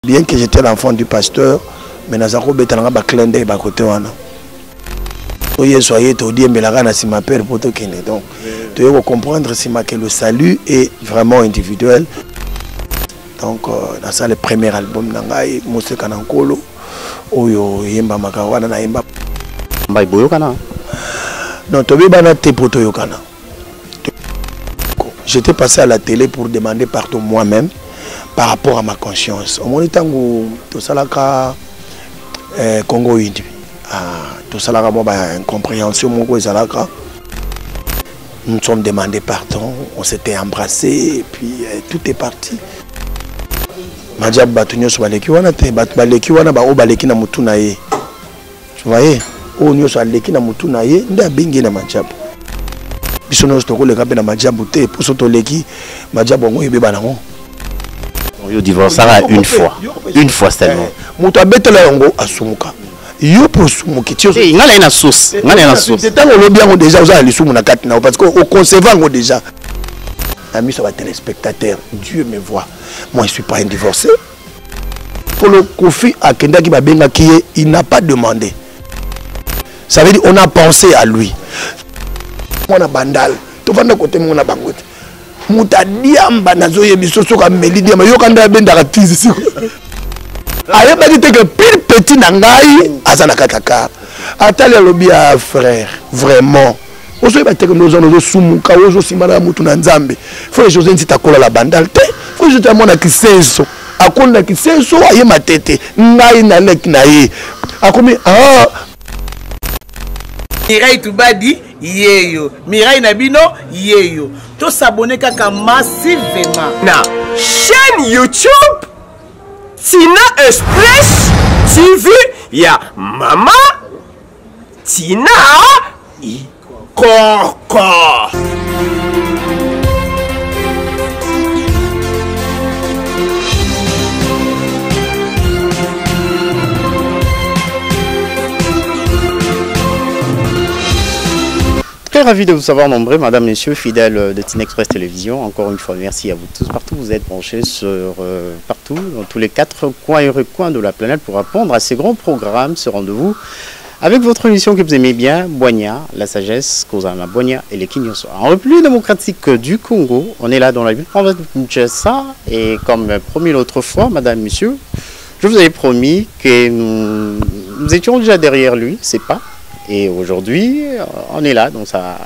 Bien que j'étais l'enfant du pasteur, mais dans un clin d'œil à côté. Soyez tout dit, mais la si ma père pour donc, tu dois comprendre que le salut est vraiment individuel. Donc, dans ça, le premier album, Nangai, Mose Kanankolo, Oyo, Yemba Makawana, na Yemba. Non, tu veux te poto yokana. J'étais passé à la télé pour demander pardon moi-même par rapport à ma conscience. Au moment où tout ça là, Congo Indi, tout ça là, incompréhension, nous nous sommes demandé pardon, on s'était embrassé et puis tout est parti. Majab batunyo so baleki wana te baleki wana ba o baleki na mutu na ye. Tu voyez? O nyo so baleki na mutu na ye nda bengi na majab. Biso no stoko le kape na majab te pour so to leki majab ngo yebe bana ngo. Yo divorce une fois seulement. Mutu abetela yango asumuka. Yo pour sumuki tio. Ngala ina sauce. C'est tant on bien déjà aux ali sumu na kati na parce que au concevant ngo déjà. Amis sur les téléspectateurs, Dieu me voit. Moi, je ne suis pas un divorcé. Pour le Kofi Akenda qui il n'a pas demandé. Ça veut dire qu'on a pensé à lui. On a bandal. Tu vas de côté, on a bangote. Mouta diamba nazoye bisoso ka melidi ma yokanda benda ka tizi. Aye ba dit que pile petit nangai azana kataka. Atali lobi à frère, vraiment. Ozo bateke nous on sumuka ozo simana mutu na nzambe faut José ntita kola la bandal te faut je te mona kisenso akonda kisenso aye matete ngai na lek na ye akomi Mirai Toubadi yeyo Mirai Nabino yeyo to s'abonner kaka massivement na chaîne YouTube Tina Express TV ya Mama Tina Coco. Très ravi de vous savoir nombreux, madame, messieurs, fidèles de Tina Express Télévision. Encore une fois, merci à vous tous. Partout vous êtes branchés sur partout, dans tous les 4 coins et recoins de la planète pour répondre à ces grands programmes, ce rendez-vous. Avec votre émission que vous aimez bien, Boigna, la sagesse, Kozana, Boigna et les Kinyoso. En République démocratique du Congo, on est là dans la ville province de Kinshasa. Et comme promis l'autre fois, madame, monsieur, je vous avais promis que nous étions déjà derrière lui, c'est pas. Et aujourd'hui, on est là dans sa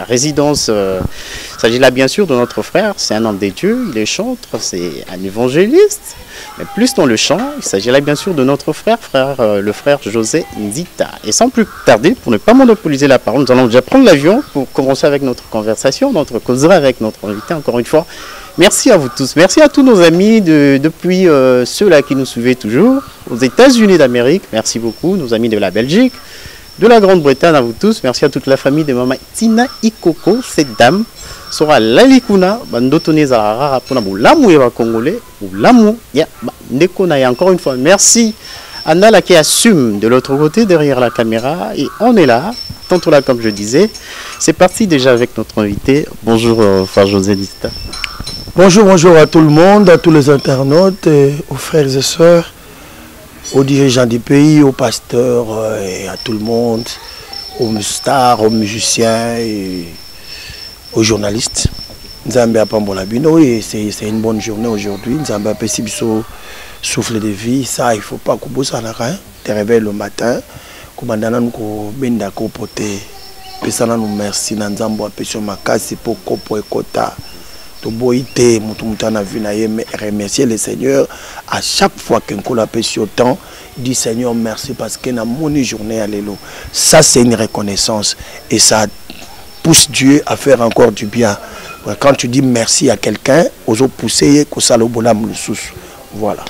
résidence. Il s'agit là bien sûr de notre frère, c'est un homme des dieux, il est chantre, c'est un évangéliste. Mais plus dans le chant, il s'agit là bien sûr de notre frère, le frère José Nzita. Et sans plus tarder, pour ne pas monopoliser la parole, nous allons déjà prendre l'avion pour commencer avec notre conversation, notre causerie avec notre invité encore une fois. Merci à vous tous, merci à tous nos amis depuis ceux-là qui nous suivaient toujours, aux États-Unis d'Amérique, merci beaucoup, nos amis de la Belgique, de la Grande-Bretagne, à vous tous. Merci à toute la famille de Maman Tina Ikoko, cette dame sera l'alikuna bandotone zarara pour l'amour et congolais ou l'amour ya ndekona. Et encore une fois merci à Nala qui assume de l'autre côté derrière la caméra et on est là tantôt là comme je disais. C'est parti déjà avec notre invité. Bonjour frère José Nzita. Bonjour à tout le monde, à tous les internautes, aux frères et sœurs, aux dirigeants du pays, aux pasteurs et à tout le monde, aux stars, aux musiciens et aux journalistes. Nzambe a pambola bino et c'est une bonne journée aujourd'hui. Nzambe a pesi biso souffle de vie, ça il faut pas kubosa na rien. Te réveilles le matin, komandana ko benda ko poté. Pesana nous merci na Nzambe a pesi makasi pour kopo ekota. Boïté, remercier le Seigneur à chaque fois qu'un coup la pêche autant, dit Seigneur merci parce que dans mon journée à l'élo. Ça c'est une reconnaissance et ça pousse Dieu à faire encore du bien. Quand tu dis merci à quelqu'un, aux autres pousser, voilà.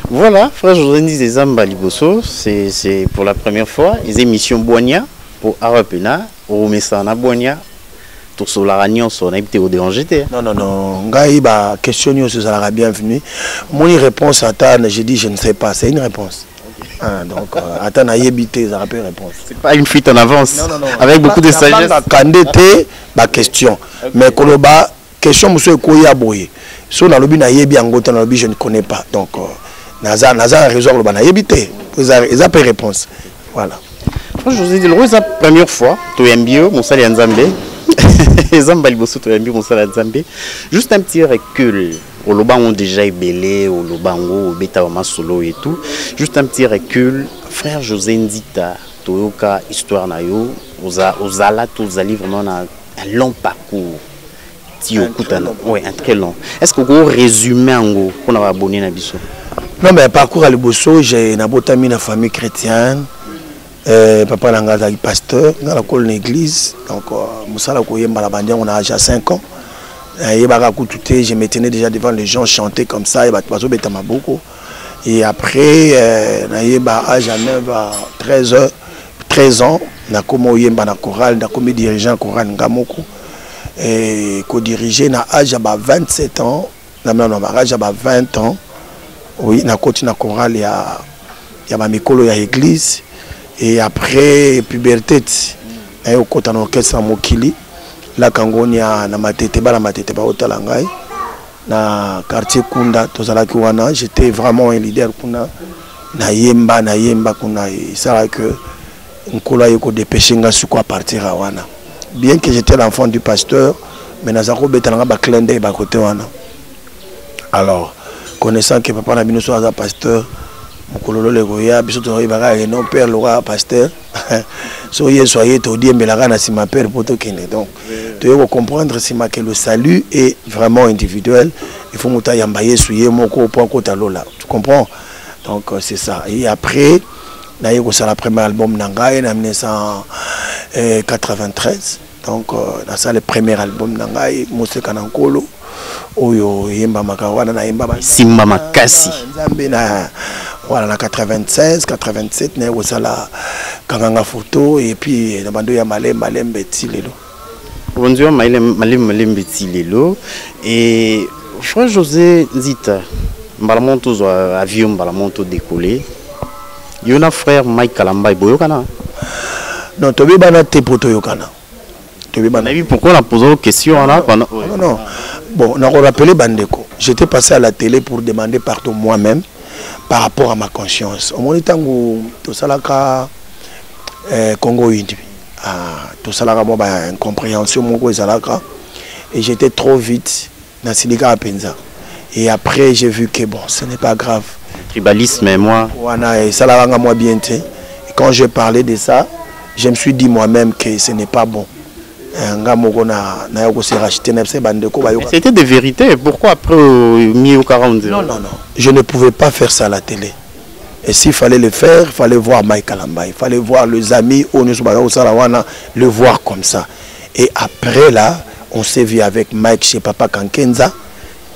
Voilà, frère José Zamba Liboso, c'est pour la première fois les émissions Boigna pour Arapena, au Messana Boigna. Tout sur la réunion, on a été au DNGT. Non. Gaïba, question, ça sera bienvenue. Mon réponse à Tan, j'ai dit je ne sais pas, c'est une réponse. Ah, donc, attends, à yébité, ça rappelle réponse. C'est pas une fuite en avance. Non. Avec beaucoup de sagesse. Candidaté, ma question. Okay. Mais Koloba, question monsieur koya boye so na lobi na yebi angota na lobi je ne connais pas donc naza raison le bana yebité ils a pas réponse voilà. José Delro c'est la première fois to yambio musali nzambe ezamba liboso to yambio musala nzambe juste un petit recul au lobango déjà ébélé au lobango beta masolo et tout juste un petit recul frère José Nzita toyoka histoire na yo ozala tozali vraiment na un long parcours. Oui, un très long. Est-ce que vous résumez en gros pour nous abonner à Bisso? Non, mais parcours à Liboso, j'ai une famille chrétienne. Papa Nanga est pasteur dans la l'église. Donc, Moussala Koyemba la bandière, on a âgé à 5 ans. Je me tenais déjà devant les gens chanter comme ça. Et après, âge à 9 à 13 ans, na komo yemba na chorale, na komi dirigeant chorale Ngamoko. Et co-dirigé na âge à 27 ans, na âge à 20 ans. Oui, na côté na chorale ya ma mikolo ya église. Et après puberté, na yo kota na orchestre Mokili. La Kangonia na matete ba otalangai. Na quartier Kunda tozalaki wana, j'étais vraiment un leader kuna na yemba kuna et ça que Nkola yeko dépêcher nga suko à partir à wana. Bien que j'étais l'enfant du pasteur, mais nazako betalanga ba clende ba côté wana. Alors, connaissant que papa na bino so aza pasteur, Mkololo le goya biso to ibaka et non père le roi pasteur. So ye soyez to di mbelaka na sima père poto kende. Donc, tu dois comprendre sima que le salut est vraiment individuel. Il faut muta yamba yesu ye moko point kota lola. Tu comprends? Donc c'est ça. Et après c'est le premier album Nangaï en 1993. Donc, c'est le premier album Nangaï, Mousse Kanankolo. Oyo Yemba Makawana na Yemba Simba Makasi. Voilà, en 96, 87, c'est la Kanganga photo et puis la bande ya Malem Betilelo. Bonjour Malem Betilelo et frère José Nzita, Mbalamonto avion Mbalamonto décollé. Yona frère Mike Kalamba boyokana. Non, tobi bana te poto yokana. Tobi bana. Pourquoi on a posé une question là pendant... Non. Bon, on a rappelé Bandeko. J'étais passé à la télé pour demander pardon moi-même par rapport à ma conscience. Au moment où tout ça là Congo Indi. Tout ça là moi incompréhension mon et j'étais trop vite dans Silika Apenza. Et après j'ai vu que bon, ce n'est pas grave. Tribalisme, moi. Et ça l'a moi bien. Et quand je parlais de ça, je me suis dit moi-même que ce n'est pas bon. C'était des vérités. Pourquoi après Mio 40? Non. Je ne pouvais pas faire ça à la télé. Et s'il fallait le faire, il fallait voir Mike Kalamba. Il fallait voir les amis, le voir comme ça. Et après là, on s'est vu avec Mike chez Papa Kankenza.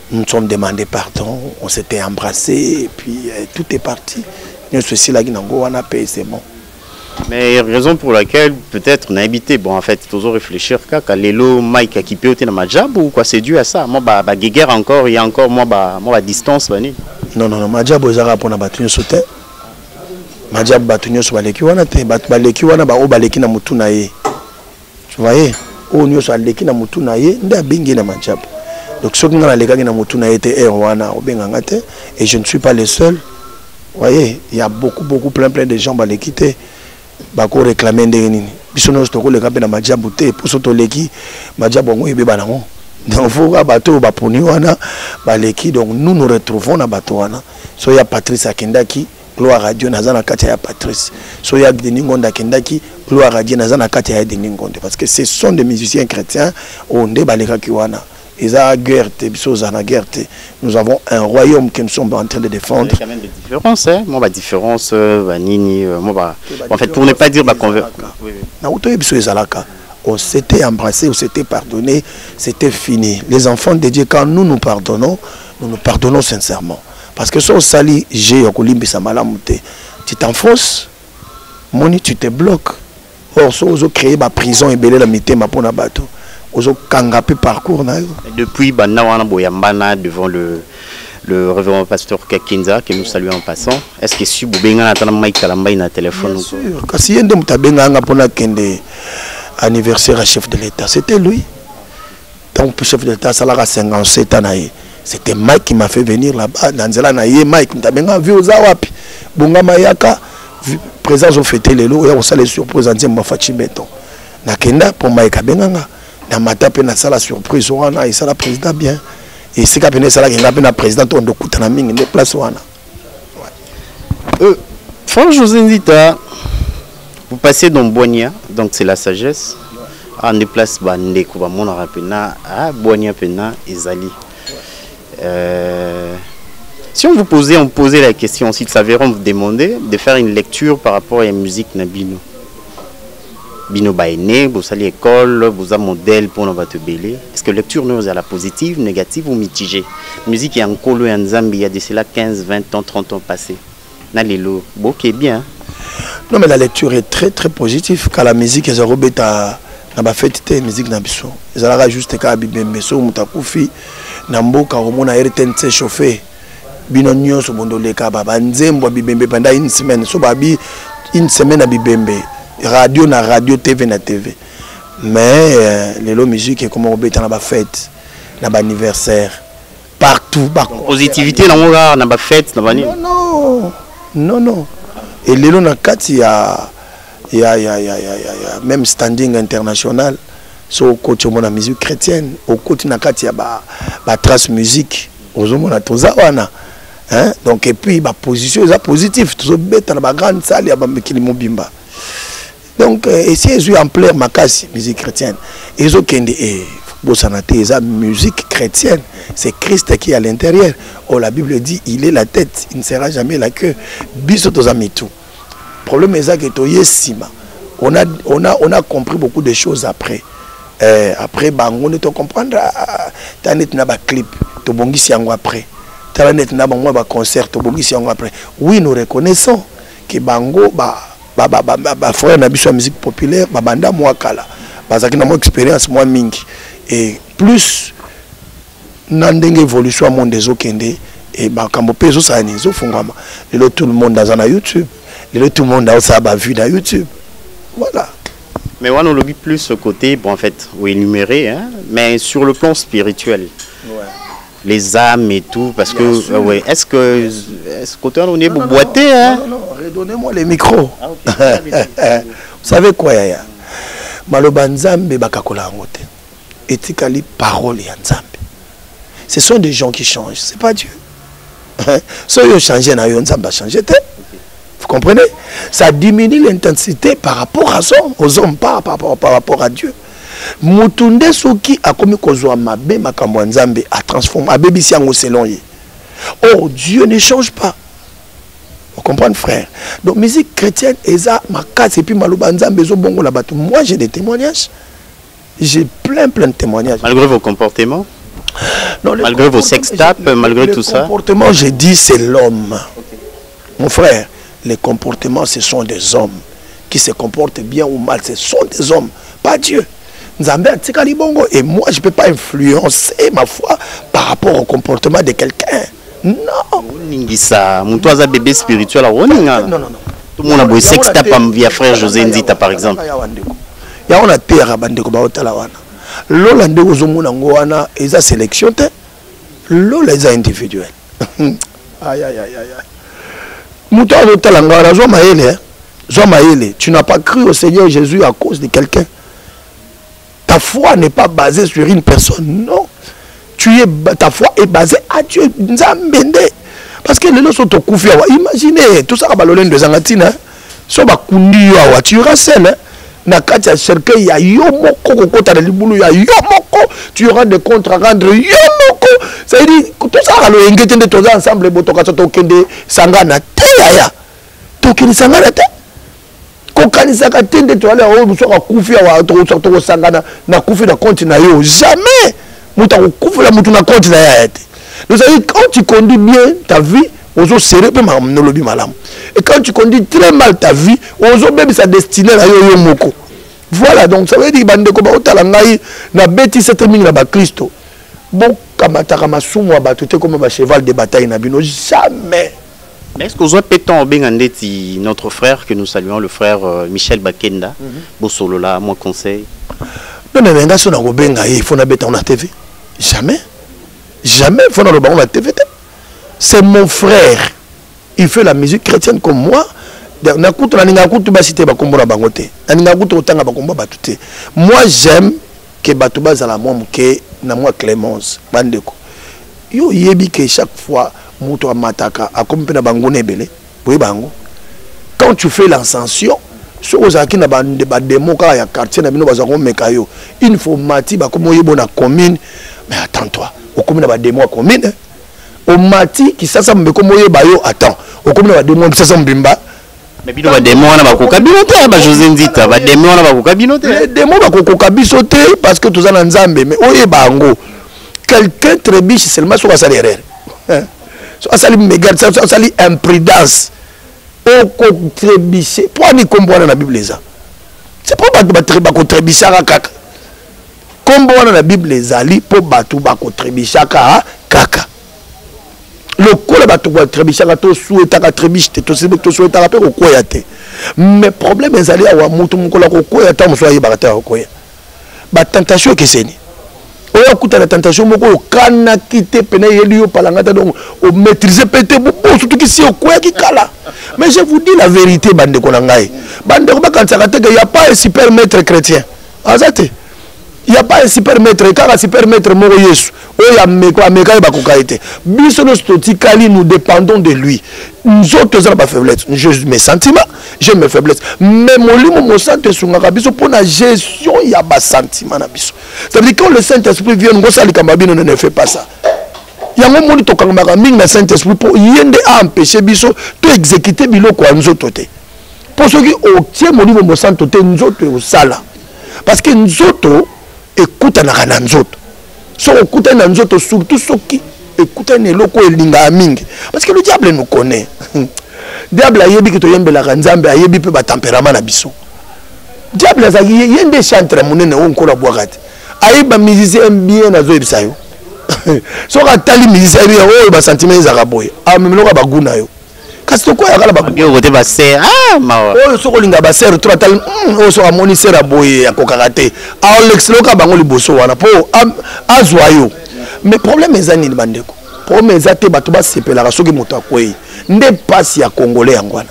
Nous nous sommes demandé pardon, on s'était embrassé et puis tout est parti. Nous ceci là on a payé, c'est bon. Mais raison pour laquelle peut-être on a habité, bon en fait, toujours réfléchir quand Lelo Mike a quitté au Majab ou quoi, c'est dû à ça. Moi bah guerre encore, il y a encore moi distance bani. Non Majab ozara pour na batuño sauter. Majab batuño so baleki wana te baleki wana ba o baleki na mutu na ye. Tu voyais? O nyo so baleki na mutu na ye, nda bingi na Majab. Donc, ce qui a été et je ne suis pas le seul. Vous voyez, il y a beaucoup, plein de gens qui quitter. Bako réclamer des nini. Bisono stoko le kapena majabute pour soto leki majabongo ebe banango. Donc faut bateau ba poni wana ba leki donc nous retrouvons na bateau wana. So ya Patrice Akendaki, gloire à Dieu nazana kati ya Patrice. So ya Deningonda Akendaki, gloire à Dieu nazana kati ya Deningonda parce que ce sont des musiciens chrétiens onde baleka ki wana. Nous avons un royaume que nous sommes en train de défendre. Il y a quand même des différences, hein? Moi, différence, en fait, pour ne pas dire on s'était embrassé, on s'était pardonné, c'était fini. Les enfants de Dieu, quand nous nous pardonnons sincèrement. Parce que si on salit, tu t'enfonces, tu te bloques. Or, si on crée ma prison et belé la mité, ma pona bateau. Parcours depuis Banawana Boyambana devant le révérend pasteur Kakinza que nous saluons en passant. Est-ce que si vous avez un Mike Kalamba na téléphone? Bien sûr, parce qu'il y a un anniversaire à chef de l'État, c'était lui. tant que chef d'État, ça a 57 ans. C'était Mike qui m'a fait venir là-bas. Nanzela Naye, Mike, m'ta vu aux Awapi. Bunga Mayaka, présence au fêté les lots, et on s'allait surprise en disant Mafachi Beton. Nakenda pour Mike Benganga. Na mata pe na sala surprise wana et ça la président bien. Et c'est qu'à peine ça la na président on de kutana mingi de place wana. Frère José Nzita, vous passez dans Boigna, donc c'est la sagesse. En déplace bande ko mon rapena à Boigna pena ezali. Si on vous posait la question, s'il s'avérait on vous demander de faire une lecture par rapport à la musique Nabino. Bino Baïné, vous allez à l'école, vous avez un modèle pour nous battre belé. Est-ce que la lecture nous a la positive, négative ou mitigée? La musique est en colo et en Zambie, il y a de cela 15, 20 ans, 30 ans passés. Nalelo, ok, bien. Non, mais la lecture est très très positive. Quand la musique est robée à la fête, la musique n'a pas besoin. Ils ont juste qu'à bibembe, so mutakoufi, nambo karomona RTNC chauffé. Bino nyon so bondole kababa nzembo bibembe pendant une semaine. So babi une semaine à bibembe. Radio na radio, TV na TV. Mais les lots musique est comme on bête dans la fête, dans l'anniversaire, partout. Positivité dans mon gars, dans la fête, dans la non. Et les lots na kat il y a même standing international. So au côté de la musique chrétienne, au côté na kat il y a ba trace musique. Aux hommes na toza wana. Hein? Donc et puis ba position est positive. Tout ça bête dans la grande salle il y a ba mekili mobimba. Donc, essayer de amplier ma casse musique chrétienne. Et ce qui est musique chrétienne, c'est Christ qui est à l'intérieur. Oh, la Bible dit, il est la tête, il ne sera jamais la queue. Bisotos amis tout. Le problème est que on a compris beaucoup de choses après. Après, on ne comprendre. Tu as un clip, tu as un après. Tu as un concert, tu as un après. Oui, nous reconnaissons que Bango, frère na biso musique populaire banda moi kala bazaki na mo expérience moi mingi et plus na ndenge évolution monde des okende et bakambo peso ça ni zo fungama le tout le monde dans na YouTube le tout le monde a ça ba vu dans YouTube voilà. Mais on lobby plus ce côté bon en fait ou énuméré hein mais sur le plan spirituel. Ouais. Les âmes et tout parce bien que ouais est-ce que côté on est pour boiter hein non redonnez-moi les micros. Ah, okay. Vous savez quoi yaya maloba nzambe bakakola ngote etikali parole ya nzambe. Ce sont des gens qui changent, c'est pas Dieu. Si yo changer na yo nzambe changer te. Vous comprenez? Ça diminue l'intensité par rapport aux hommes par rapport à Dieu. Mutunde soki akomi kozwa mabe makambo nzambe a transformé abebisi yango selon ye. Oh, Dieu ne change pas. Vous comprenez frère? Donc musique chrétienne eza makasi et puis maloba nzambe zo bongo la bato. Moi j'ai des témoignages. J'ai plein de témoignages. Malgré vos comportements? Non, malgré vos sextapes, malgré tout ça? Les comportements, j'ai dit c'est l'homme. Okay. Mon frère, les comportements ce sont des hommes qui se comportent bien ou mal, ce sont des hommes, pas Dieu. Et moi, je ne peux pas influencer ma foi par rapport au comportement de quelqu'un. Non. Mon toi, bébé spirituel. Non. Tout le monde a beau sextape via frère José Nzita, par exemple. Il y a une terre à Lola ndeko zomona ngoana eza sélection te. Lola eza individuel. Aïe. Muto azotala ngara zo maele. Tu n'as pas cru au Seigneur Jésus à cause de quelqu'un. Ta foi n'est pas basée sur une personne, non. Ta foi est basée à Dieu. Nzambende. Parce que les gens sont au koufi. Imaginez, tout ça, de Zangatina. So bakundi wa tu auras seul. Na kati ya cercueil ya yo moko kokota na libulu ya yo moko. Tu auras des comptes à rendre yo moko. Ça veut dire tout ça le engete de tous ensemble botoka to kende sangana te ya. To kende sangana te. Kokanisa ka tende to ala o busoka kufi wa to sangana na kufi na compte na yo. Jamais. Muta kufi la mutu na compte na ya te. Donc ça veut dire quand tu conduis bien ta vie, ozo serré pe mamnolobi malam. Et quand tu conduis très mal ta vie, ozo même sa destinée na yo moko. Voilà, donc ça veut dire bandeko ba otala ngai na beti cette mingi na ba Christo. Bon kamata kama sumu ba tout comme ba cheval de bataille na bino jamais. Mais est-ce que vous avez pété notre frère que nous saluons, le frère Michel Bakenda, Bosolola, moi conseil? Non, mais il faut na bêta na TV. Jamais. Jamais il faut na le baron na TV. C'est mon frère. Il fait la musique chrétienne comme moi. Moi j'aime que Batouba Zalamon que na moi Clémence bandeko. Yo yebi que chaque fois muto mataka akompena bangone belé. Oui bango. Quand tu fais l'ascension, sur aux akina ba démo ka ya quartier na bino bazako mekayo. Il faut mati ba komo yebo na commune. Mais attends-toi, au commune ba démo commune. Au mati qui ça mbeko moye ba yo attends. Au commune ba démo qui ça mbimba. Mais bino ba démo na ba ko kabinote ba José Nzita ba démo na ba ko kabinote. Les démons ba ko kabisote parce que tous en nzambe mais oye bango. Quelqu'un très biche seulement sur sa erreur. Ça sali méga ça sali imprudence. Au contribuer pour ni comprendre la Bible ça. C'est pas ba contribuer kaka. Comprendre la Bible zali pour batu ba contribuer kaka. Le coup là tu contribuer to souhaita ka tribiche to souhaita ka pe ko koya te. Mais problème ezali awa mutu mukola ko koya ta muso ayi bakata ko koya. Ba tentation que c'est ni. Oya kuta la tentation moko kana kite pene yeli yo palangata donc o maîtriser pété beaucoup surtout qui si o koya ki kala. Mais je vous dis la vérité bande ko ngai. Bande ko ba kansaka te il y a pas un super maître chrétien. Azate. Il n'y a pas un super maître, car un super maître moro Yesu. Oya meko meka ba ko kaite. Biso no stotikali nous dépendons de lui. Nous autres ça pas faiblesse. Je mes sentiments, j'ai mes faiblesses. Mais mon limo mo santé sungaka biso pour la gestion il y a ba sentiments na biso. Ça veut dire quand le Saint-Esprit vient ngo sali kambabino ne fait pas ça. Il y a un moment to kangaka mingi na Saint-Esprit pour yende a empêcher biso to exécuter biloko ya nzoto te. Pour ceux qui obtient mon limo mo santé te nzoto au sala. Parce que nzoto écoute na nzoto. So écoute na nzoto surtout ceux qui écoute na loko elinga mingi. Parce que le diable nous connaît. Diable a yebi ki to yembela nzambe a yebi pe ba tempérament na biso. Diable a yende chantre munene onkola bwakati. Ayeba musicien bien na zo ebisa yo. So ka tali musicien yo o ba sentiment za kaboye. A memelo ka baguna yo. Kasi to ko ya kala baguna. Yo kote ba ser mawa. O so ko linga ba ser to tali o so amoni ser aboye ya kokakate. A l'exlo ka bango liboso wana po azwa yo. Mais problème ezani bandeko. Problème ezate bato ba sepela soki moto akoyi. Nde passe ya congolais yangwana.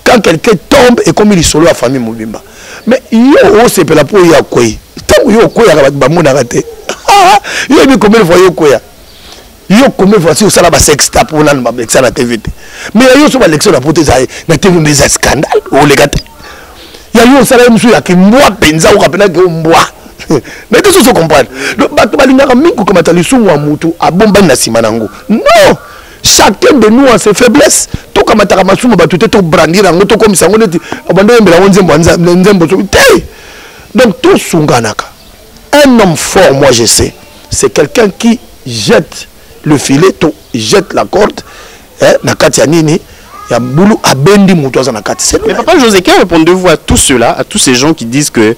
Quand quelqu'un tombe et comme il solo à famille mobimba. Mais yo sepela po ya koyi. Tango yo koya ka ba mona kate. Yo bi combien de fois yo koya. Yo combien de fois si osala ba sexta pour na ba bexa na TV. Mais yo so ba lection na pote za na TV mais ça scandale o le gate. Ya yo sala musu ya ki mwa penza o kapena ke mwa. Mais tu se comprendre. Donc bato balingaka mingi comme atali sunwa mutu abomba na sima nango. Non. Chacun de nous a ses faiblesses. Tout comme ataka masumu bato te to brandir ngo to comme ça ngo neti abando mbela nzembo nzembo so te. Donc tout sunganaka. Un homme fort, moi je sais, c'est quelqu'un qui jette le filet, jette la corde, nakati nini, ya boulou abendi mutoza nakati. Mais papa José, quel répondez-vous à tout cela, à tous ces gens qui disent que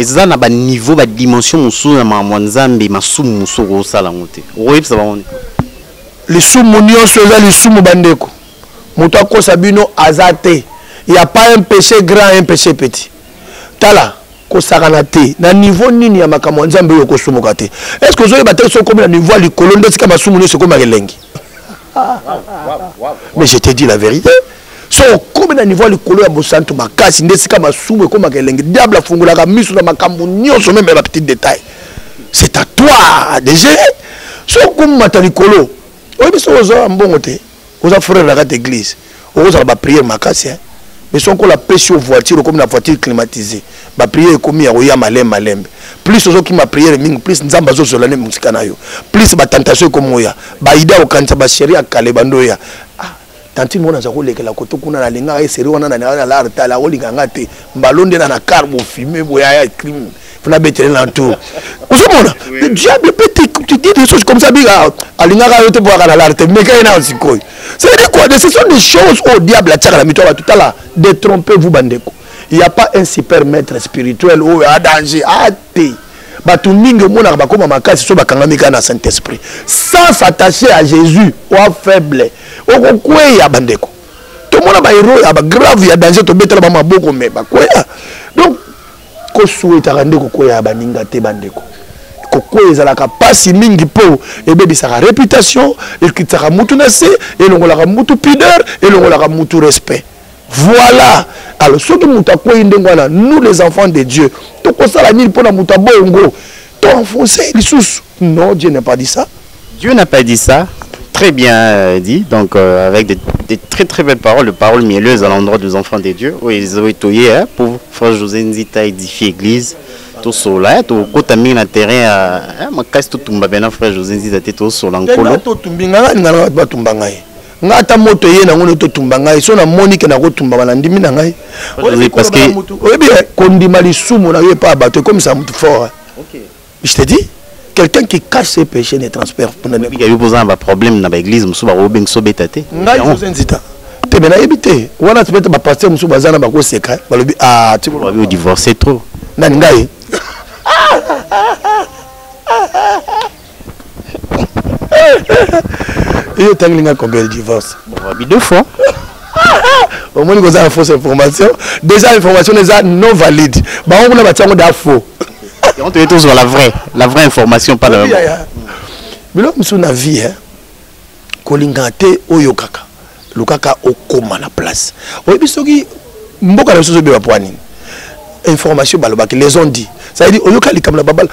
ça n'a pas niveau, pas dimension, musu na mwanzambe, masumu musu sala ngote. Oui, ça va on. Les sumu nyonso eza les sumu bandeko. Muto akosa bino azate. Il n'y a pas un péché grand et un péché petit. Tala. Kosaranate na niveau nini ya makambo nzambe yo kosumuka te. Est-ce que vous avez so comme na niveau li kolonde sika masumu ne soko makelengi. Mais je te dis la vérité. So comme na niveau li kolo ya bosanto makasi ndesika masumu ko makelengi. Diable fungula ka misu na makambo nyonso même les petits détails. C'est à toi de gérer. So comme matali kolo. Oui biso oza mbongo te. Oza frère la église. Oza ba prière makasi hein. Mais si on a pêché aux voitures comme la voiture climatisée, ma prière comme il y a malem. Plus ceux qui m'a prié, plus nous avons besoin de l'année musicanayo. Plus ma tentation comme moi, bah ida au cancer, bah chérie à Kalebandoya. Ah, tanti mona za koleka la koto kuna na linga et seri wana na la arta la olinga ngate, balonde na carbo fumé boya crime. Funa betele l'entour. Vous savez le diable peut te dire des choses comme ça biga alinga ka yote boya na l'arta mais quand na sikoi. C'est quoi? Ce sont des choses au diable à la mitoa tout à l'heure. Détrompez-vous bandeko. Il n'y a pas un super maître spirituel ou à danger. Ate. Batu mingi mona ba koma makasi so bakangamika na Saint-Esprit. Sans s'attacher à Jésus ou à faible. Au kweya bandeko. Tout le monde ba héros ba grave ya danger to betela ba maboko me ba kweya. Donc kosu etarande kokoya baninga te bandeko. Kokoya ezalaka pasi mingi po ebebisaka réputation, ekitaka mutu na se, elongolaka mutu pudeur, elongolaka mutu respect. Voilà. Alors ceux qui mutakoya ndengwana, nous les enfants de Dieu, to kosala nini pona mutabongo, to enfoncer les sous. Non, Dieu n'a pas dit ça. Dieu n'a pas dit ça. Très bien dit, donc avec des très très belles paroles, de paroles mielleuses à l'endroit des enfants de Dieu. Oui, ils ont étoyé pour frère José Nzita édifier l'église. Tout cela, tout côté mis un terrain à ma casse tout tombe bien frère José Nzita tout sur l'encolo. Tout tombe ngala ngala ba tomba ngai. Ngata moto ye na ngono to tomba ngai, so na monique na ko tomba na ndimi na ngai. Parce que oui bien, kondima lisumu na ye pas bateau comme ça mutu fort. OK. Je te dis quelqu'un qui cache ses péchés ne transfère pas. Il y a eu besoin d'un problème dans l'église, monsieur Robin Sobetate. Ngai José Nzita. Te bena ebité. Wana tu peut ba pasteur monsieur bazana ba ko secret. Ba lobi ah tu vas divorcer trop. Na ngai. Il y a combien de divorces? Deux fois. Au moins, il y a une fausse information. Déjà, l'information est non valide. On a des faux. On te dit toujours la vraie information, pas la vraie. Mais là, nous avons vie. Kolingate oyokaka. Lukaka okoma na place. Oui, bisoki mboka na soso beba poani. Information balobaki les ont dit. Ça veut dire oyoka likamla babal.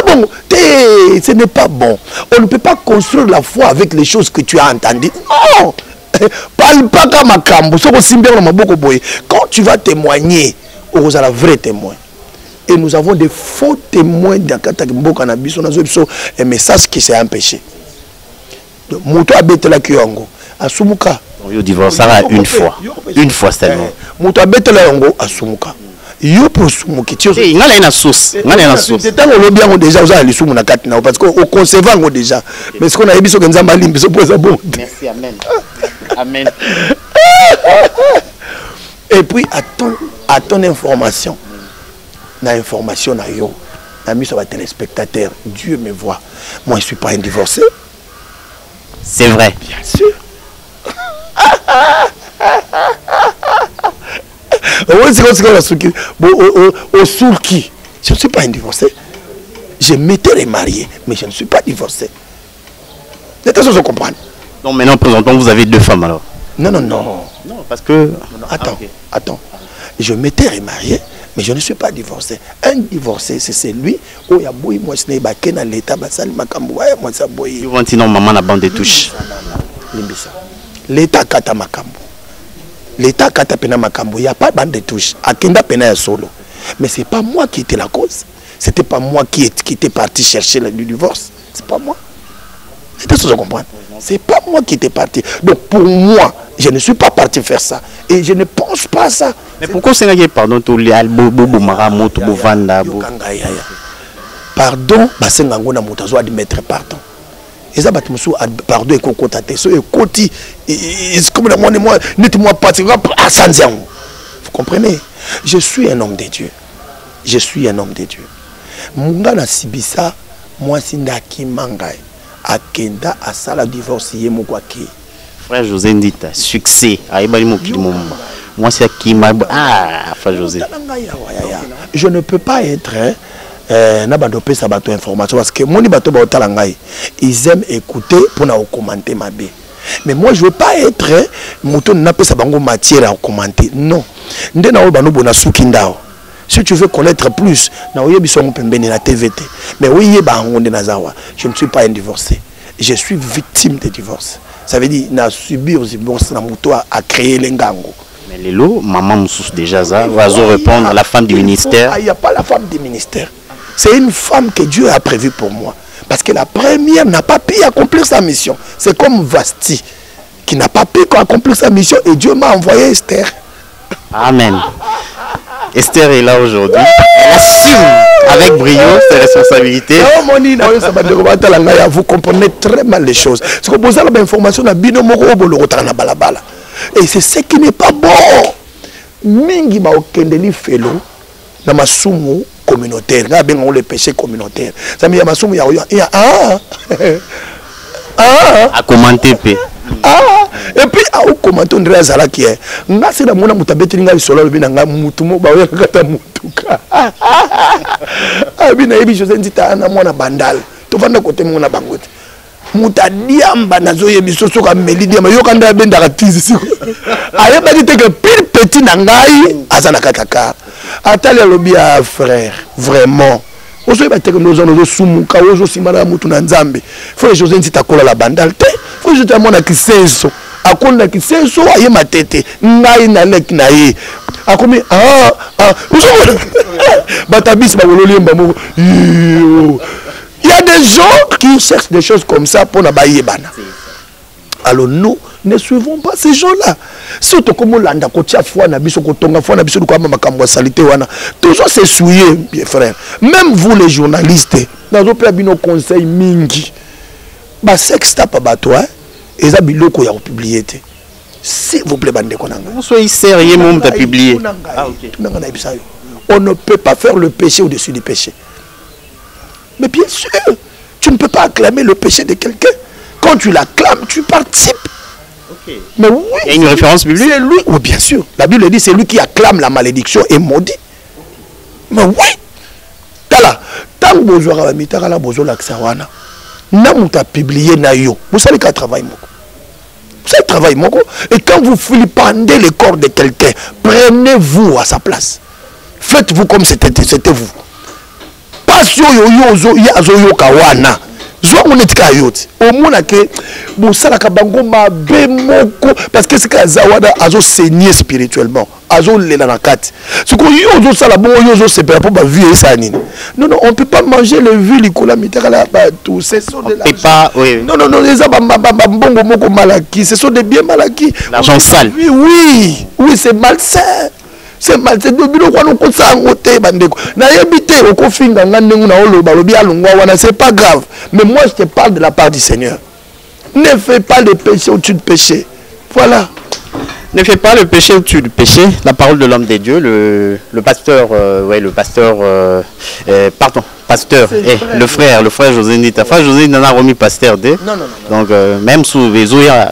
Bon, ce n'est pas bon. On ne peut pas construire la foi avec les choses que tu as entendues. Non. Parle pas comme un cambo. Quand tu vas témoigner, on a la vraie témoin. Et nous avons des faux témoins un message qui s'est empêché. Mouto abete la kiongo. Asumuka. On divorcera une fois. Une fois seulement. Mouto abete la yongo asumuka. Yo pour sumuki. Il y a une sauce. Il y a une sauce. C'est un lobby déjà aux alliés sumu na katina parce qu'on concevant déjà. Mais ce qu'on a émis sur Genza Malim, c'est pour ça bon. Merci, amen. Amen. Et puis à ton information, na information na yo, na mis sur les téléspectateurs, Dieu me voit. Moi je suis pas un divorcé. C'est vrai. Bien sûr. Je ne suis pas un divorcé. Je m'étais remarié, mais je ne suis pas divorcé. C'est ça que je comprends. Non, maintenant, présentement, vous avez deux femmes alors. Non. Non, parce que... Attends. Je m'étais remarié, mais je ne suis pas divorcé. Un divorcé, c'est celui où il y a beaucoup de gens qui sont l'état, ils vont dire non, maman, la bande de touche. L'état kata makambo. L'état kata pena makambo. Il n'y a pas de bande de touche. Akenda pena solo. Mais ce n'est pas moi qui étais la cause. Ce n'était pas moi qui était parti chercher le divorce. Ce n'est pas moi. C'est ce que je comprends. Ce n'est pas moi qui était parti. Donc pour moi, je ne suis pas parti faire ça. Et je ne pense pas à ça. Mais pourquoi c'est que pardon tout les pardon, c'est admettre pardon. Et ça, pardon, et comme moi, moi pas, vous comprenez? Je suis un homme de Dieu. Je suis un homme de Dieu. Mungana Sibisa, moi, Sindaki Mangai, Akenda, Asala divorce, Yemokwaki. Frère José Ndita, succès. Moi, c'est qui m'a. Ah, frère José. Je ne peux pas être. N'abandonner sa bateau information parce que mon bateau ils aiment écouter pour nous commenter ma bé. Mais moi je veux pas être mouton n'a pas sa bango matière à commenter. Non. Si tu veux connaître plus, na oyebi songo pembeni na TVT. Mais oui je ne suis pas un divorcé. Je suis victime de divorce. Ça veut dire na subir divorce na mouton à créer l'engango. Mais les lots, maman Moussous déjà ça, va répondre à la femme du ministère. Il n'y a pas la femme du ministère. C'est une femme que Dieu a prévue pour moi. Parce que la première n'a pas pu accomplir sa mission. C'est comme Vasti, qui n'a pas pu accomplir sa mission et Dieu m'a envoyé Esther. Amen. Esther est là aujourd'hui. Elle assume avec brio ses responsabilités. Vous comprenez très mal les choses. C'est que vous avez l'information et c'est ce qui n'est pas bon. Mingi ma okendeli felo na masumu communautaire, na bengo le péché communautaire. Ça me ya masumu ya à commenter p. Et puis commenter on dirait azala qui est nga c'est la mona mutabeti nga solo le binanga mutumo ba kata mutuka abina yebi José Nzita na mona bandal to vanda côté mona bangote mutadiamba nazo yebi soso ka melidiamba yo kanda benda ka tizi siko ayeba dit que pile petit na ngai azana kaka atali lobi ya frère vraiment ozo ba te que nous on sumuka ozo simana mutu na nzambe frère José Nzita kola la bandal te frère José mona kisenso akonda kisenso aye matete ngai na lek na ye akomi batabis ba wololemba mo il y a des gens qui cherchent des choses comme ça pour na bayebana. Alors nous ne suivons pas ces gens-là. Surtout comme on l'a kotia foi na biso kotonga foi na biso ko makambo salité wana. Toujours c'est souillé, bien frère. Même vous les journalistes, dans nos bino conseil mingi. Ba sexta pa bato et ça biloko ya publier té. S'il vous plaît bande konanga. Vous soyez sérieux mon ta publier. Ah OK. On ne peut pas faire le péché au-dessus du péché. Mais bien sûr, tu ne peux pas acclamer le péché de quelqu'un. Quand tu l'acclames, tu participes. Okay. Mais oui, il y a une référence biblique. C'est lui, oui, bien sûr. La Bible dit c'est lui qui acclame la malédiction et maudit. Mais oui. Tala, tant que vous avez mis la bozo laksawana, n'a pas publié na yo. Vous savez qu'un travail moko. Vous savez travail moko. Et quand vous flippandez le corps de quelqu'un, prenez-vous à sa place. Faites-vous comme c'était vous. Passion yo yo kawana. Zo monetika yote. Omona ke bosala ka bango mabe moko parce que c'est que zawada azo saigner spirituellement. Azo lela na kati. Ce que yo zo sala bon yo zo se pour ba vie ça nini. Non non, on peut pas manger le vu likola mitaka la ba tout c'est ça de l'argent. Oui. Non non non, les bongo moko malaki, ce sont des biens malaki. L'argent sale. Oui, oui, c'est malsain. C'est mal, c'est de bilo kwa noko sangote bandeko. Na yebite okofinga ngandengu na oloba lobi alungwa wana, c'est pas grave. Mais moi je te parle de la part du Seigneur. Ne fais pas le péché au-dessus du péché. Voilà. Ne fais pas le péché au-dessus du péché. La parole de l'homme des dieux, le pasteur, le frère José Nzita. Frère José Nzita n'a remis pasteur D. Non. Donc même sous les oya.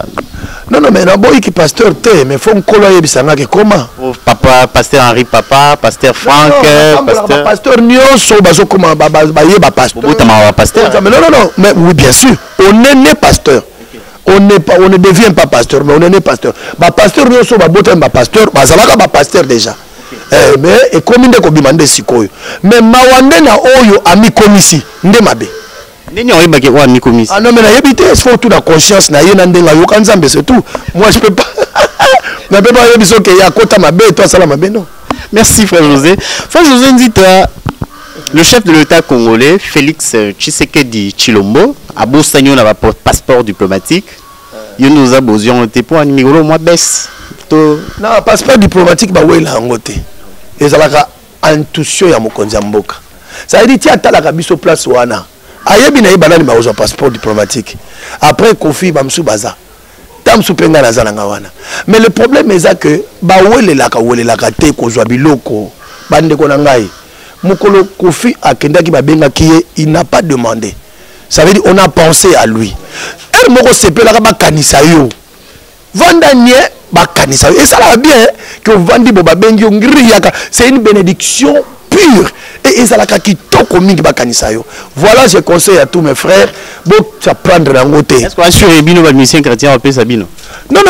Non, mais d'abord, qui pasteur T, mais il faut que comment papa, pasteur Henri Papa, pasteur Franck, pasteur Nyonso, comment pasteur. Non, mais oui, bien sûr, on est né pasteur. On ne devient pas pasteur, mais on est né pasteur. Pasteur Nyonso, pasteur, pasteur déjà. Mais et comme il est sikoyo. Mais mawande na oyo ami komisi, ndemabe. Ah non mais la yébité il faut tout la conscience na yena ndenga yoka nzambe c'est tout. Moi je peux pas. Na peux pas yebiso ke ya kota mabe toi sala mabe non. Merci frère José. Frère José Nzita, le chef de l'État congolais Félix Tshisekedi Tshilombo a bossagno na passeport diplomatique. Il nous a besoin de pour un numéro moi baisse. Non, passeport diplomatique ba wela ngote. Ezalaka intuition ya mokonzi mboka. Ça veut dire ti atala biso place wana. Ayebi na ibana ni baozo passeport diplomatique. Après Kofi bamsu baza. Tam supenga na zana ngawana. Mais le problème est que ba welelaka te kozwa biloko bande ko na ngai. Mukolo Kofi akendaki babenga kiye, il n'a pas demandé. Ça veut dire on a pensé à lui. Elle moko sepela ba kanisa yo. Vanda nie ba kanisa. Et ça va bien que vandi bo babengi ngiri yaka. C'est une bénédiction pure. Et ezalaka kitoko mingi bakanisa yo. Voilà, je conseille à tous mes frères bon ça prendre la ngote. Est-ce qu'on assure bino ba mission chrétien au Sabino? Non,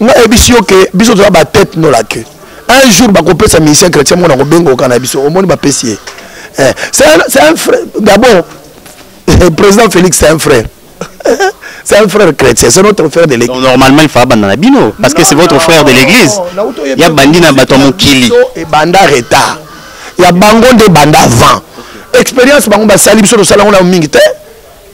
nga ebisio ke biso to ba tête no la queue. Un jour ba kopesa sa mission chrétien mona ko bengo kana biso au monde ba pesier. C'est un frère d'abord. Le président Félix c'est un frère. C'est un frère chrétien, c'est notre frère de l'église. Donc, normalement il faut abandonner bino parce que c'est votre frère de l'église. Il y a bandina batomo kili et banda retard. Il y a bangon de banda avant. Expérience bangon ba sali biso to sala on a mingi te.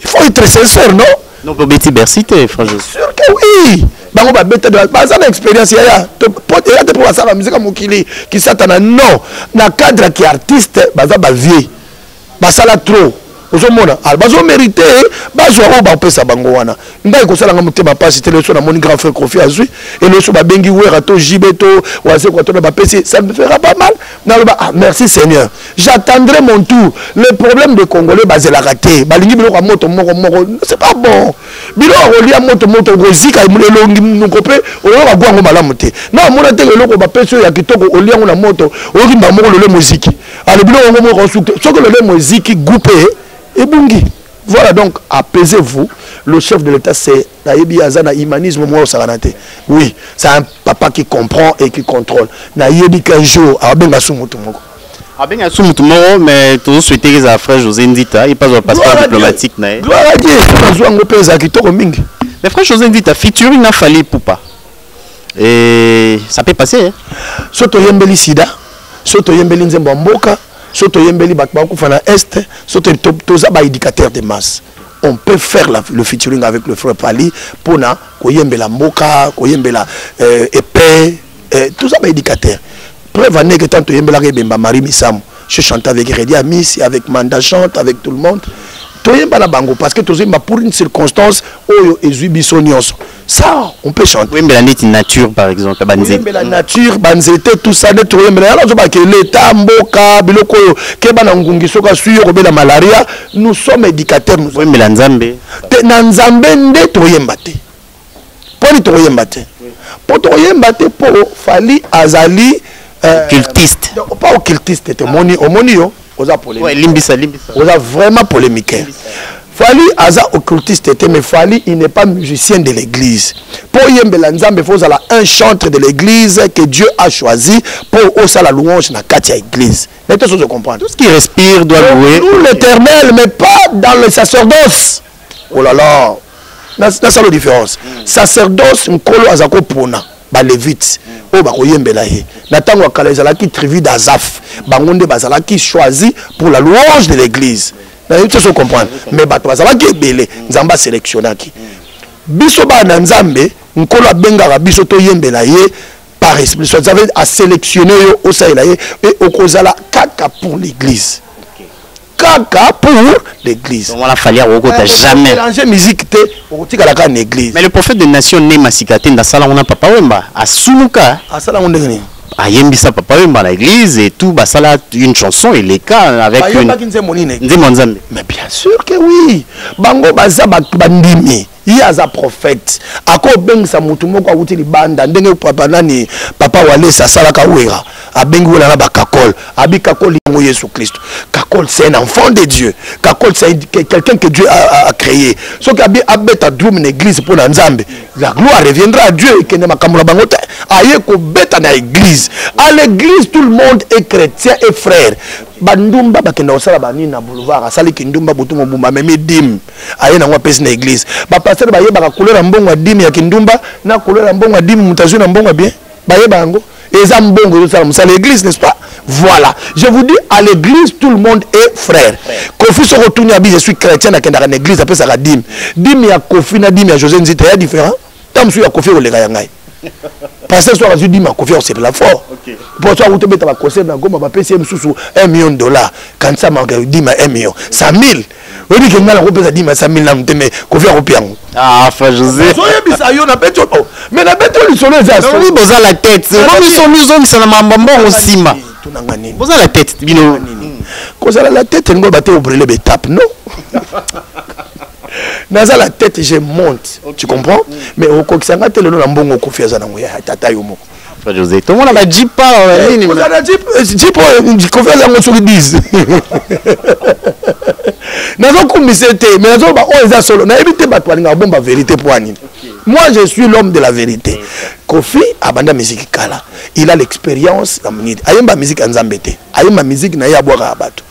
Il faut être sincère, non? Non, pour Betty Bercité, franchement. Sûr que oui. Bango ba bête de ça l'expérience il y a. Te pour ça la musique mokili qui satana non. Na cadre qui artiste baza ba vie. Ba sala trop. ozomona bazo mérité bazo ba pesa bango wana ngai ko sala nga mutema pasi tele so na mon grand frère Kofi azui et le so ba bengi wera to jibeto wase ko to ba pesi ça me fera pas mal na ba merci Seigneur j'attendrai mon tour le problème de Congolais bazela raté balingi biloko moto moko c'est pas bon biloko lia moto rozika mulelongi nukope oyo ba gwango malamu te non mona te eloko ba pesi ya kitoko oliango na moto orimba moko le musique ale biloko ngo moko sukte soko le musique goupé et bungi. Voilà donc, apaisez-vous. Le chef de l'État, c'est Naïbi Azana Imanisme Mouo Saranate. Oui, c'est un papa qui comprend et qui contrôle. Naïbi qu'un jour, Abenga Soumoutoumoko. Abenga Soumoutoumoko, mais tous souhaiter que ça frère José Ndita, il passe au passeport diplomatique. Gloire à Dieu, mais frère José Ndita, featuring n'a fallu pour pas. Et ça peut passer. Soto Yembeli Sida, Soto Yembeli Nzembamboka. Soto yembeli bakbaku fana est, soto toza ba éducateur de masse. On peut faire le featuring avec le frère Pali pour na koyembela mboka, koyembela épée, tout ça ba éducateur. Preuve année que tant yembela rebemba Marie Misam, je chante avec Redi Amis, avec Manda chante avec tout le monde. Toyembala bango parce que toyemba pour une circonstance oyo ezubiso nyonso. Ça, on peut chanter. Oui, mais la nature, par exemple. Oui, mais la nature, banzete, tout ça, alors je vois que l'État, Mboka, Biloko, Keba Ngungi, Soka, Suyo, la malaria, nous sommes éducateurs. Oui, mais la Nzambe. Nzambe, ne toyembate. Pour toyembate. Pour toyembate, pour Fali, Azali, cultiste. Pas occultiste, c'était Omonio, osa polémique. Oui, Limbisa. Osa vraiment polémique. Fali Aza occultiste était, mais Fali il n'est pas musicien de l'église. Pour Yembela Nzambe, il faut un chanteur de l'église que Dieu a choisi pour oser la louange dans la église. Mais tout ce que je comprends. Tout ce qui respire doit louer. Nous l'éternel, mais pas dans le sacerdoce. Oh là là. C'est ça la différence. Sacerdoce, Nkolo Azako Pona, ba lévite. Oh ba Yembela he. Natango akala ezalaki tribu d'Azaf. Bangonde bazalaki choisi pour la louange de l'église. Tu sais comprendre, mais bato bazalaki ebele nzamba sélectionnaki biso ba na nzambe nkolo abengaka biso to yembela ye par esprit ça veut à sélectionner yo osaila ye et okozala kaka pour l'église kaka pour l'église on va falloir okota jamais mélanger musique te okotika la ka na église mais le prophète de nation né masikate ndasala on a papa wemba asumuka asala on ndengeni ayembisa papa wemba na l'église et tout basala une chanson et les cas avec une Nzambe. Mais bien sûr que oui bango baza bandimi il y a un prophète ako beng sa mutu moko awuti libanda ndenge papa nani papa wale sa sala ka wera abengi wala na bakakol abi kakol yango Yesu Christ kakol c'est un enfant de Dieu kakol c'est quelqu'un que Dieu a créé so ka bi abeta drum na église pour la Nzambe la gloire reviendra à Dieu et que ne makamula bango te aye ko beta na église à l'église tout le monde est chrétien et frère bandumba bakenda osala bani na boulevard asali kindumba butu mobumba meme dim aye na ngwa pesi na église ba pasteur ba yeba ka couleur mbongo dim ya kindumba na couleur mbongo dim mutazu na mbongo bien ba yeba ngo eza mbongo yo sala musala l'église n'est-ce pas voilà je vous dis à l'église tout le monde est frère Kofi so rotunya bi je suis chrétien na kenda na église apesa ka dim ya Kofi na dim ya José Nzita ya différent tam su ya Kofi o lega yangai parce que soit dim ya Kofi on c'est la fort pour toi vous te mettre à conseil na goma ba pesi msusu $1 million quand ça m'a dit 1 million 100 000 on dit que ngala ko pesa 10 100 000 na mteme Kofi a kopiango ah frère José so yebisa yo na beto mais na beto li solo za so oui boza la tête bon ils sont na mambambo osima boza la tête bino kozala la tête ngo baté obrele betape non naza la tête je monte tu comprends mais au kokisanga telo na mbongo Kofi azana ngoya tata yo moko frère José tout le monde a dit pas nini on a dit Kofi azanga sur 10 nazo kumisete mais nazo ba o eza solo na ebite bato balinga bomba vérité pour anine moi je suis l'homme de la vérité Kofi abanda musique kala il a l'expérience la minute ayemba musique Nzambe te ayemba musique na ya bwaka bato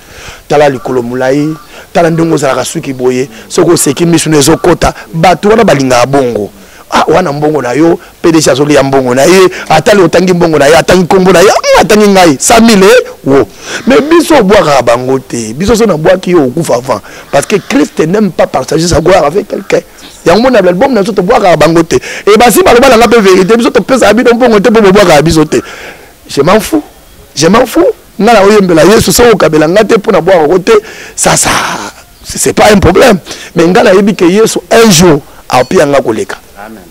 tala likolo mulai tala ndongo za kasuki boye soko seki misune zokota bato wana balinga bongo ah wana mbongo na yo PDC azoli ya mbongo na ye atali otangi mbongo na ye atangi kombo na ye atangi ngai 100 000 wo mais biso boire bango te biso so na boire ki yo okufa avant parce que Christ n'aime pas partager sa gloire avec quelqu'un ya mona l'album na so to boire bango te et basi baloba na ngape vérité biso to pesa abi don mbongo te bo boire biso te je m'en fous ngala oyembela Yesu so okabela ngate pour na boire côté ça c'est pas un problème. Mais ngana yebi que yeso un jour a pi anga koleka.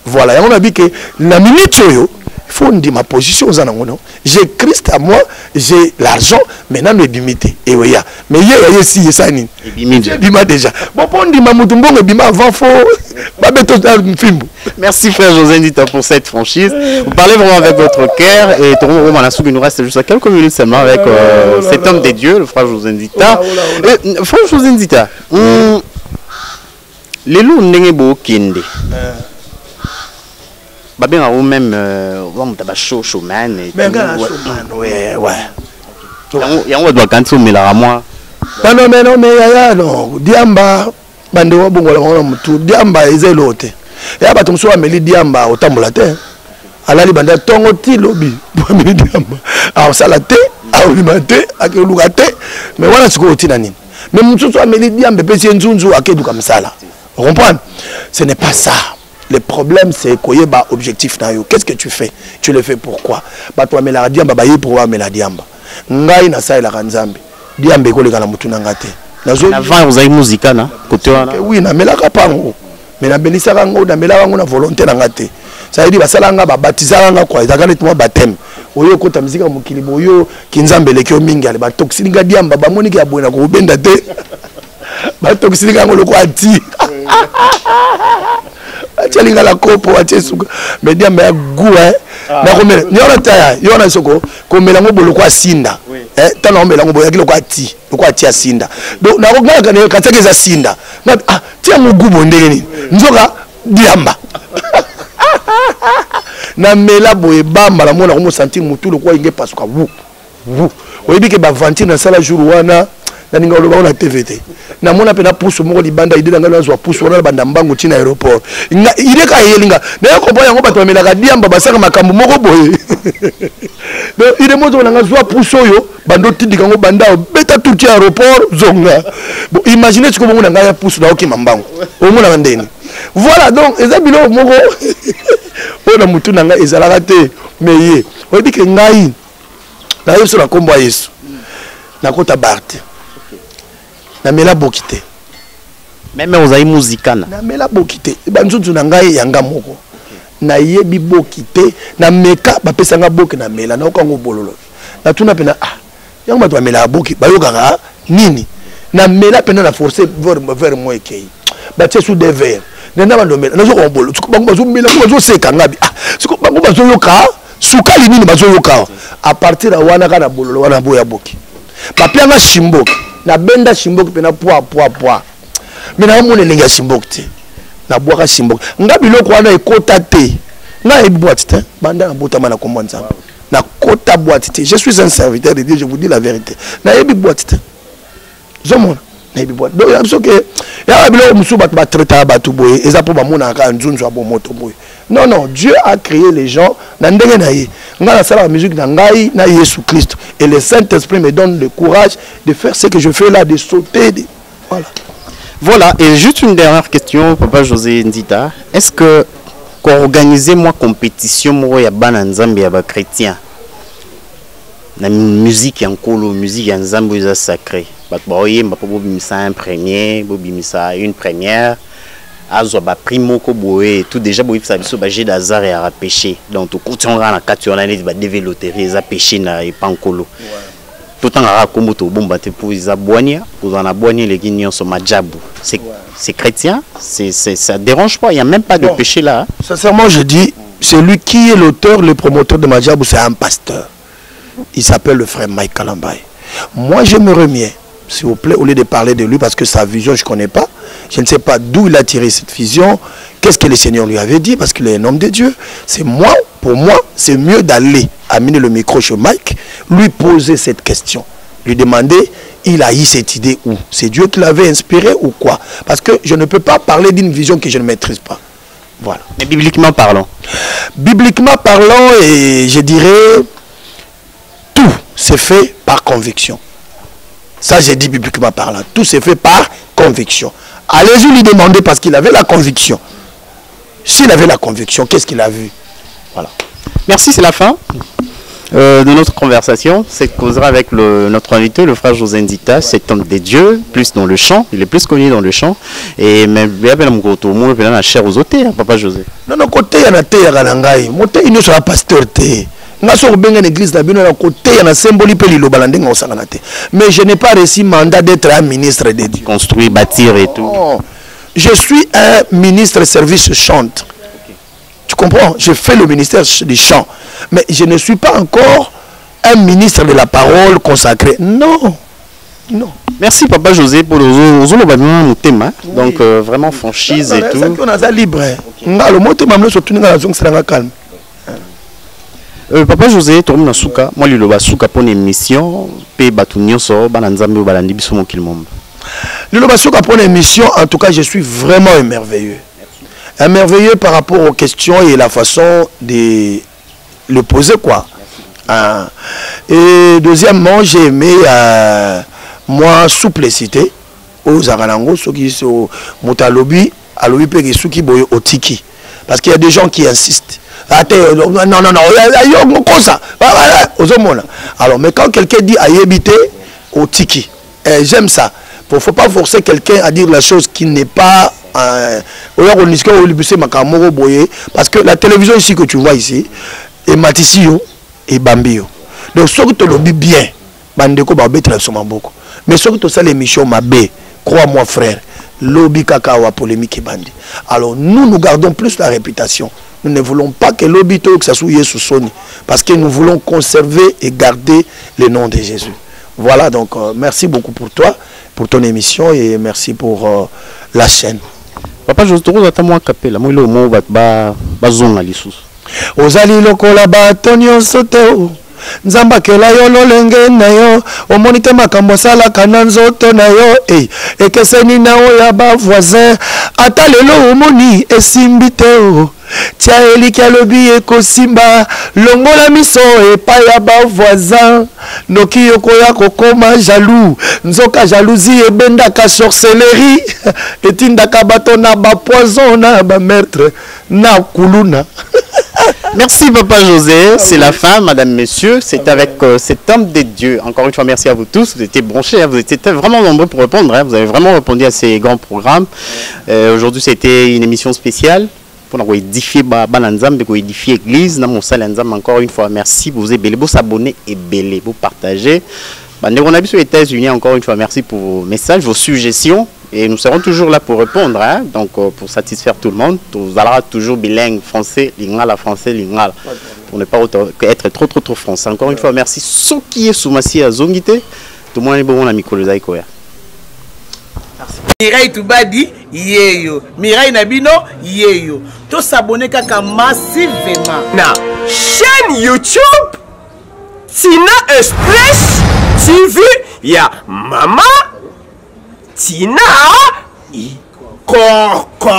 Voilà, on a dit que la minute yo il faut dire ma position aux anangono. J'ai Christ à moi, j'ai l'argent, maintenant le bimité. Et oui, mais hier ici ça ni. Bima déjà. Bon on dit ma mutumbo bima avant faut Merci frère José Ndita pour cette franchise. Vous parlez vraiment avec votre cœur et Toron Manassou, il nous reste juste quelques minutes seulement avec cet homme des dieux, le frère José Ndita. Frère José Ndita, les loups n'engebo kinde. Babin a même on t'a chaud showman et ouais. Il y a un doit quand mais là à moi. Non mais ya non diamba bande wa bongola ngona mutu diamba ezelote ya bato mso ameli diamba otambola te alali banda tongo ti lobi ameli diamba a sala te a olimate akoluka te mais voilà ce que tina nini mais mutu ameli diamba pesi nzunzu akeduka msala. Vous comprenez? Ce n'est pas ça. Le problème c'est koyeba objectif na yo. Qu'est-ce que tu fais? Tu le fais pourquoi? Ba toi amela diamba ba yi pour amela diamba. Ngai na sa ila kanzambe. Diamba ko leka na mutu na ngate. Avant vous avez musique na côté wana. Oui, na melaka pango. Mais na belisaka ngo na melaka ngo na volonté na ngate. Ça veut dire basala nga ba baptiser nga quoi, ezaka nettement baptême. Oyo kota musique mukili boyo kinzambe lekyo mingi ale ba toxininga diamba ba moniki ya boyena ko benda te. Ba toxininga ngo loko ati. Achalinga la kopo achesuka. Mais diamba ya goût hein. Na komela nyona taya yona soko komela ngo boloko asinda. Tana omela ngo boyaki loko ati. Loko ati asinda. Donc na kokanga ne kateke za sinda. Ah tia mugubo ndenge nini. Nzoka diamba. Na mela boye bamba la mona ko sentir mutu loko inge pasuka wu. Oyebi ke ba ventile na sala jour wana na ninga loba na TVT. Na mona pe na pousse moko libanda ide nga zo pousse wana banda mbango tina aéroport. Ide ka yelinga. Na ko boya ngo bato mela ka diamba basaka makambo moko boye. Donc ide moto na nga zo pousse oyo bando tindika ngo banda beta tout aéroport zonga. Bon imaginez ce que mo na nga ya pousse na okima mbango. O mona ndeni. Voilà donc eza bilo moko. Ona mutu na nga ezalaka te mais ye. Oyebi ke ngai na yesu na kombo yesu. Na kota barte. Na mela bokite. Même vous avez musicana. Na mela bokite. Banzunzu na ngai yanga moko. Na yebi bokite na meka ba pesa nga boke na mela na okango bololo. Na tuna pena yango bato mela boki bayoka nini. Na mela pena na forcer vers moi ekei. Ba tie sous des verres. Nena bando mela na zo ko bolo. Bango bazo mela bazo seka ngabi. Siko bango bazo yoka sukali nini bazo yoka. À partir de wana kana bololo wana boya boki. Ba pianga shimboki. Na benda shimboki pena poa. Mina mone lenga shimboki te. Na boaka shimboki. Ngabi loko wana ekota te. Na e boîte te. Banda na bota mana kombanza. Na kota boîte te. Je suis un serviteur de Dieu, je vous dis la vérité. Na e boîte te. Zomona. Na e boîte. Donc il que ya bilo musu bat ba traiter ba tuboye. Eza po ba mona ka nzunzu abo moto boye. Non, Dieu a créé les gens. Na ndenge na ye. Nga na sala musique na ngai na Jésus Christ. Et le Saint-Esprit me donne le courage de faire ce que je fais là, de sauter. Voilà, et juste une dernière question, Papa José Ndita. Est-ce que quand organisez moi compétition, moi y a ban Nzambe y a chrétien, la musique en colo, musique en Nzambe est sacré. Bah boye, bah bobimisa un premier, bobimisa une première. Azo ba primo ko boye tout déjà boye ça biso ba jeu d'hasard et à pêcher. Donc tout quand on na quatre on a les ba développer ça pêcher na et pankolo. Tout en ara comme to bomba te pour isa boania, pour en aboigner les guignons sur majabu. C'est chrétien, ça dérange pas, il y a même pas de péché là. Sincèrement, je dis c'est lui qui est l'auteur, le promoteur de majabu, c'est un pasteur. Il s'appelle le frère Mike Kalambay. Moi je me remets, s'il vous plaît, au lieu de parler de lui parce que sa vision je connais pas. Je ne sais pas d'où il a tiré cette vision. Qu'est-ce que le Seigneur lui avait dit parce qu'il est un homme de Dieu. C'est moi, pour moi, c'est mieux d'aller amener le micro chez Mike, lui poser cette question, lui demander, il a eu cette idée où? C'est Dieu qui l'avait inspiré ou quoi? Parce que je ne peux pas parler d'une vision que je ne maîtrise pas. Voilà. Mais bibliquement parlant? Bibliquement parlant, et je dirais, tout s'est fait par conviction. Ça, j'ai dit bibliquement parlant. Tout s'est fait par conviction. Allez-y lui demander parce qu'il avait la conviction. S'il avait la conviction, qu'est-ce qu'il a vu? Voilà. Merci, c'est la fin. de notre conversation, c'est de causer avec notre invité, le frère José Nzita, cet homme des dieux, plus dans le chant, il est plus connu dans le chant, et même bien la chair aux autres, papa José. Non, non, côté il y a un thé, il y a un gangai, mon thé, il ne sera pas pasteur thé. Mais je n'ai pas reçu mandat d'être un ministre de Dieu. Construire, bâtir et tout. Non. Je suis un ministre service chante. Okay. Tu comprends? Je fais le ministère du chant. Mais je ne suis pas encore un ministre de la parole consacré. Non. Non. Merci Papa José pour le thème. Donc vraiment franchise et tout. On a libre. Papa José, tu as souka. Moi, je suis pour une émission. Pe batunyo so bananzambe balandi biso mo kilmombe. Le Lobassoka pour l'émission, en tout cas, je suis vraiment émerveilleux. Émerveilleux par rapport aux questions et la façon de le poser, quoi. Et deuxièmement, j'ai aimé, moi, souplicité aux Aranango, ceux qui sont Moutalobi, Alobi Pegesuki Boyo Otiki. Parce qu'il y a des gens qui insistent. Non, non, non, comme ça. Alors, mais quand quelqu'un dit Ayébité, Otiki, j'aime ça. Il ne faut pas forcer quelqu'un à dire la chose qui n'est pas... parce que la télévision ici que tu vois ici, est Matissio et Bambio. Donc, ce que tu le dis bien, mais ce que tu sais l'émission, crois-moi frère, lobby kakawa polémique et bandi. Alors, nous gardons plus la réputation. Nous ne voulons pas que lobby que ça soit sous Sony. Parce que nous voulons conserver et garder le nom de Jésus. Voilà, donc merci beaucoup pour toi, pour ton émission et merci pour la chaîne. Papa, je te retrouve à moi capella. Moi, le mot va zone à l'issue. Ozali lokola batonio soteo. Nzamba kela yo lolenge na yo. Omonite makambo sala kana nzoto na yo. Ekeseni na o ya ba voisin. Ata lelo omoni esimbite o. Tia eliki alobi ekosimba longola miso epa ya ba voisin noki yokoya kokoma jaloux nzoka jalousie ebendaka sorcellerie etindaka bato na ba poison na ba meurtre na kuluna. Merci Papa José, c'est la fin, Madame, Messieurs, c'est avec cet homme des dieux. Encore une fois, merci à vous tous, vous étiez branchés, vous étiez vraiment nombreux pour répondre, vous avez vraiment répondu à ces grands programmes. Aujourd'hui, c'était une émission spéciale pour édifier Bananzam, pour édifier l'église. Encore une fois, merci, vous vous abonnez et vous partagez. On a vu sur les États-Unis, encore une fois, merci pour vos messages, vos suggestions. Et nous serons toujours là pour répondre, hein? Donc pour satisfaire tout le monde. Vous allez toujours bilingue, français, lingala, français, lingala. Pour ne pas être trop français. Encore une fois, merci. Ce qui est sous ma scie à Zongité, tout le monde est bon, ami Kolozaï Koya. Mirai Toubadi, yeyo. Mirai Nabino, yeyo. Tout s'abonner kaka massivement. Na chaîne YouTube, Tina Express TV, ya Mama Tina Koko.